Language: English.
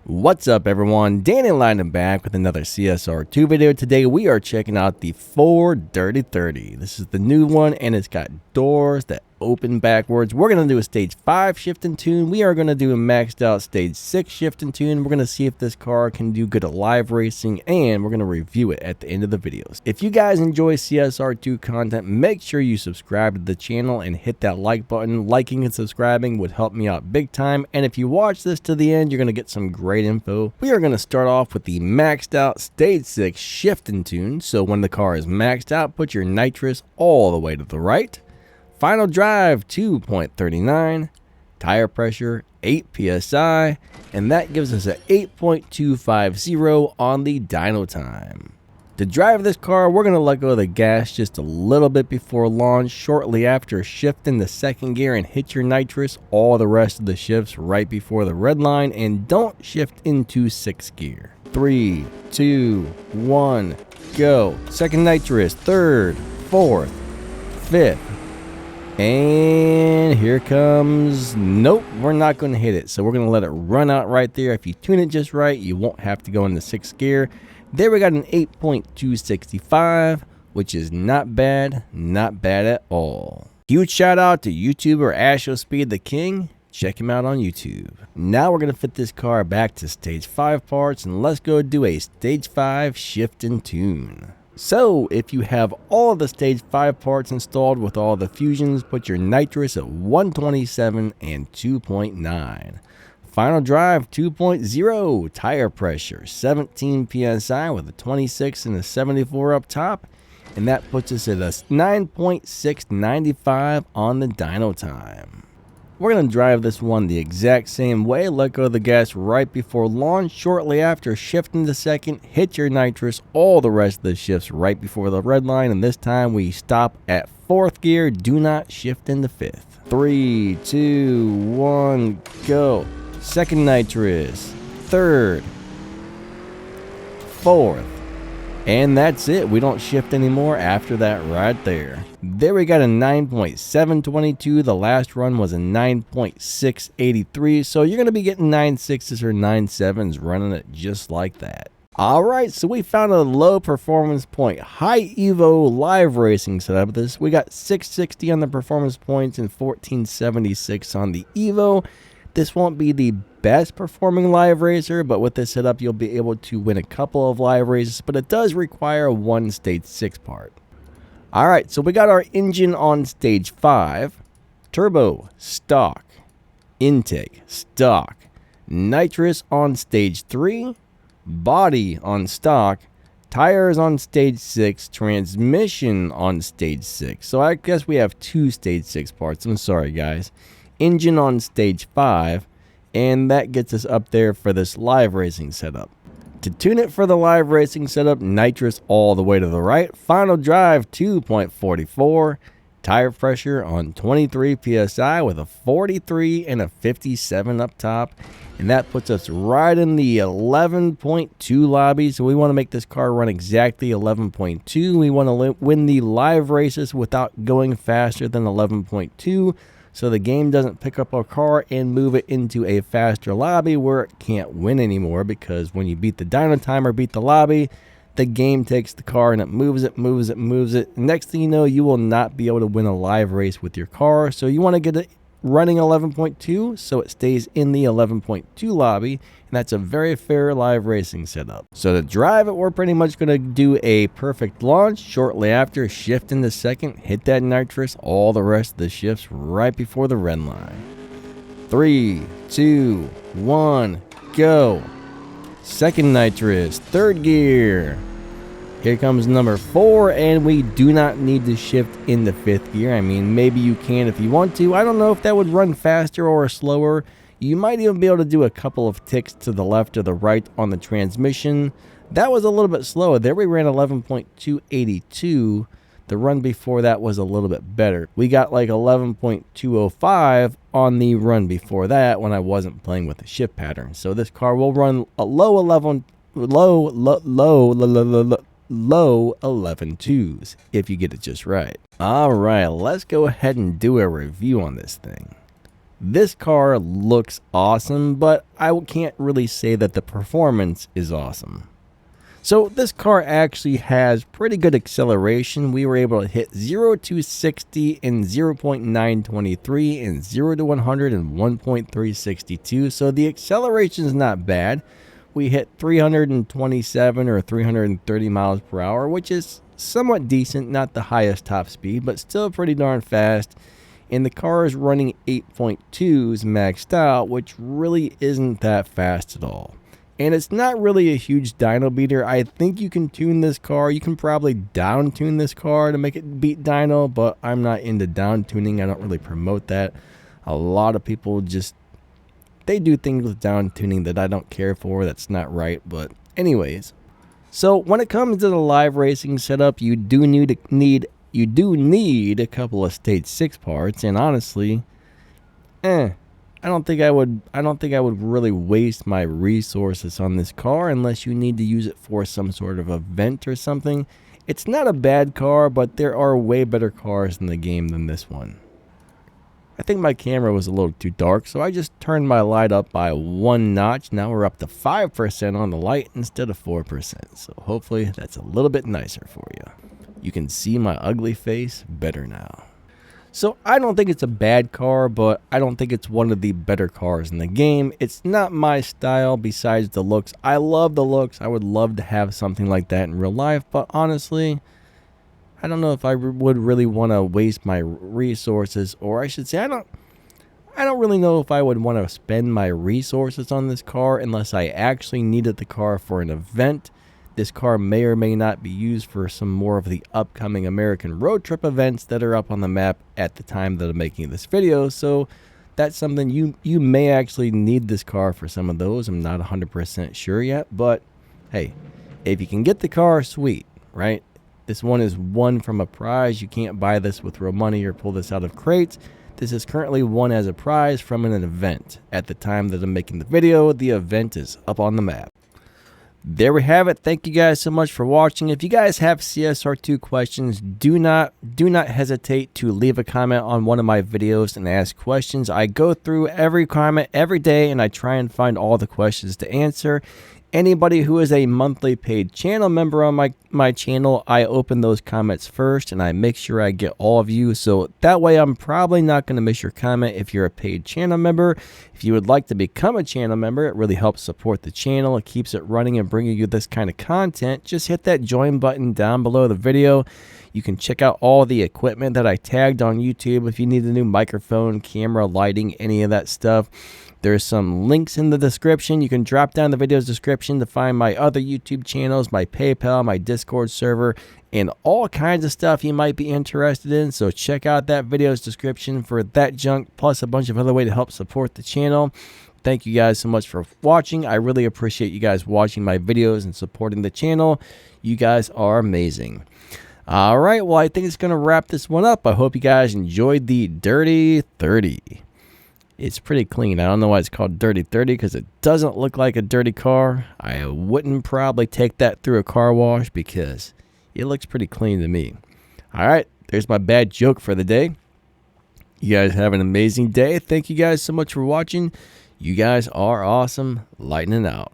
What's up everyone, Danny Lyndon back with another CSR2 video. Today we are checking out the Ford Dirty 30. This is the new one and it's got doors that open backwards. We're going to do a stage 5 shift and tune. We are going to do a maxed out stage 6 shift and tune. We're going to see if this car can do good at live racing and we're going to review it at the end of the videos. If you guys enjoy CSR2 content, make sure you subscribe to the channel and hit that like button. Liking and subscribing would help me out big time, and if you watch this to the end, you're going to get some great info. We are going to start off with the maxed out stage 6 shift and tune. So when the car is maxed out, put your nitrous all the way to the right. Final drive 2.39, tire pressure 8 psi, and that gives us a 8.250 on the dyno time. To drive this car, we're going to let go of the gas just a little bit before launch. Shortly after, shift into second gear and hit your nitrous all the rest of the shifts right before the red line, and don't shift into 6th gear. 3, 2, 1, go. Second nitrous, third, fourth, fifth. And here comes, nope, we're not going to hit it. So we're going to let it run out right there. If you tune it just right, you won't have to go into 6th gear. There we got an 8.265, which is not bad at all. Huge shout out to YouTuber AshoSpeed the King. Check him out on YouTube. Now we're going to fit this car back to stage 5 parts, and let's go do a stage 5 shift and tune. So if you have all of the stage 5 parts installed with all the fusions, put your nitrous at 127 and 2.9. Final drive 2.0, tire pressure 17 psi with a 26 and a 74 up top, and that puts us at a 9.695 on the dyno time. We're going to drive this one the exact same way. Let go of the gas right before launch. Shortly after, shift into second, hit your nitrous all the rest of the shifts right before the red line, and this time we stop at 4th gear. Do not shift into 5th. 3, 2, 1, go. Second nitrous, third, fourth, and that's it. We don't shift anymore after that right there. There we got a 9.722. The last run was a 9.683. So you're going to be getting 9.6s or 9.7s running it just like that. All right, so we found a low performance point, high Evo live racing setup. We got 660 on the performance points and 1476 on the Evo. This won't be the best performing live racer, but with this setup, you'll be able to win a couple of live races, but it does require one stage 6 part. All right, so we got our engine on stage 5, turbo, stock, intake, stock, nitrous on stage 3, body on stock, tires on stage 6, transmission on stage 6. So I guess we have 2 stage 6 parts. I'm sorry, guys. Engine on stage 5, and that gets us up there for this live racing setup. To tune it for the live racing setup, nitrous all the way to the right, final drive 2.44, tire pressure on 23 psi with a 43 and a 57 up top, and that puts us right in the 11.2 lobby. So we want to make this car run exactly 11.2. We want to win the live races without going faster than 11.2. so the game doesn't pick up our car and move it into a faster lobby where it can't win anymore, because when you beat the dyno time or beat the lobby, the game takes the car and it moves it. Next thing you know, you will not be able to win a live race with your car. So you want to get it running 11.2 so it stays in the 11.2 lobby, and that's a very fair live racing setup. So to drive it, we're pretty much going to do a perfect launch. Shortly after, shift into second, hit that nitrous all the rest of the shifts right before the red line. 3, 2, 1, go. Second nitrous, third gear. Here comes number 4, and we do not need to shift into 5th gear. I mean, maybe you can if you want to. I don't know if that would run faster or slower. You might even be able to do a couple of ticks to the left or the right on the transmission. That was a little bit slower. There we ran 11.282. The run before that was a little bit better. We got like 11.205 on the run before that when I wasn't playing with the shift pattern. So this car will run a low 11.2s if you get it just right. All right, let's go ahead and do a review on this thing. This car looks awesome, but I can't really say that the performance is awesome. So this car actually has pretty good acceleration. We were able to hit 0 to 60 in 0.923 and 0 to 100 in 1.362. So the acceleration is not bad. We hit 327 or 330 miles per hour, which is somewhat decent, not the highest top speed, but still pretty darn fast. And the car is running 8.2s maxed out, which really isn't that fast at all. And it's not really a huge dyno beater. I think you can tune this car. You can probably down tune this car to make it beat dyno, but I'm not into down tuning. I don't really promote that. A lot of people just, they do things with down tuning that I don't care for. That's not right. But anyways, so when it comes to the live racing setup, you do need a couple of stage 6 parts, and honestly, I don't think I would really waste my resources on this car unless you need to use it for some sort of event or something. It's not a bad car, but there are way better cars in the game than this one. I think my camera was a little too dark, so I just turned my light up by 1 notch. Now we're up to 5% on the light instead of 4%. So hopefully that's a little bit nicer for you. You can see my ugly face better now. So I don't think it's a bad car, but I don't think it's one of the better cars in the game. It's not my style besides the looks. I love the looks. I would love to have something like that in real life, but honestly, I don't know if I would really want to waste my resources, or I should say I don't really know if I would want to spend my resources on this car unless I actually needed the car for an event. This car may or may not be used for some more of the upcoming American road trip events that are up on the map at the time that I'm making this video. So that's something you may actually need this car for some of those. I'm not 100% sure yet, but hey, if you can get the car, sweet, right? This one is won from a prize. You can't buy this with real money or pull this out of crates. This is currently won as a prize from an event. At the time that I'm making the video, the event is up on the map. There we have it. Thank you guys so much for watching. If you guys have CSR2 questions, do not hesitate to leave a comment on one of my videos and ask questions. I go through every comment every day and I try and find all the questions to answer. Anybody who is a monthly paid channel member on my channel, I open those comments first and I make sure I get all of you. So that way I'm probably not going to miss your comment if you're a paid channel member. If you would like to become a channel member, it really helps support the channel. It keeps it running and bringing you this kind of content. Just hit that join button down below the video. You can check out all the equipment that I tagged on YouTube if you need a new microphone, camera, lighting, any of that stuff. There's some links in the description. You can drop down the video's description to find my other YouTube channels, my PayPal, my Discord server, and all kinds of stuff you might be interested in. So check out that video's description for that junk, plus a bunch of other ways to help support the channel. Thank you guys so much for watching. I really appreciate you guys watching my videos and supporting the channel. You guys are amazing. All right, well, I think it's going to wrap this one up. I hope you guys enjoyed the Dirty 30. It's pretty clean. I don't know why it's called Dirty 30 because it doesn't look like a dirty car. I wouldn't probably take that through a car wash because it looks pretty clean to me. All right, there's my bad joke for the day. You guys have an amazing day. Thank you guys so much for watching. You guys are awesome. Lightning out.